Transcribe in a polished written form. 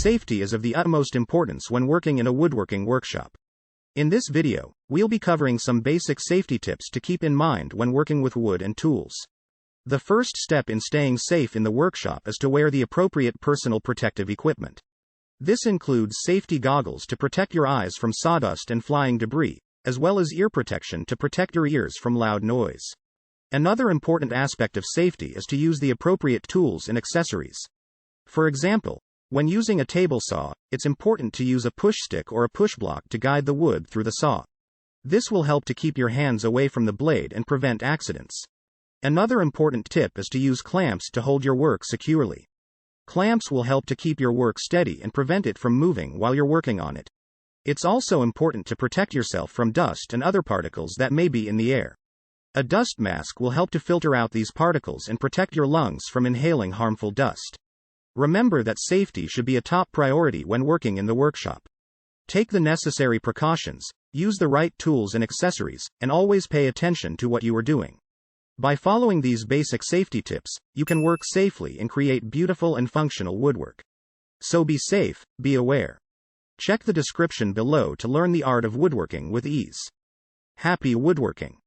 safety is of the utmost importance when working in a woodworking workshop. In this video, we'll be covering some basic safety tips to keep in mind when working with wood and tools. The first step in staying safe in the workshop is to wear the appropriate personal protective equipment. This includes safety goggles to protect your eyes from sawdust and flying debris, as well as ear protection to protect your ears from loud noise. Another important aspect of safety is to use the appropriate tools and accessories. For example, when using a table saw, it's important to use a push stick or a push block to guide the wood through the saw. This will help to keep your hands away from the blade and prevent accidents. Another important tip is to use clamps to hold your work securely. Clamps will help to keep your work steady and prevent it from moving while you're working on it. It's also important to protect yourself from dust and other particles that may be in the air. A dust mask will help to filter out these particles and protect your lungs from inhaling harmful dust. Remember that safety should be a top priority when working in the workshop. Take the necessary precautions, use the right tools and accessories, and always pay attention to what you are doing. By following these basic safety tips, you can work safely and create beautiful and functional woodwork. So be safe, be aware. Check the description below to learn the art of woodworking with ease. Happy woodworking!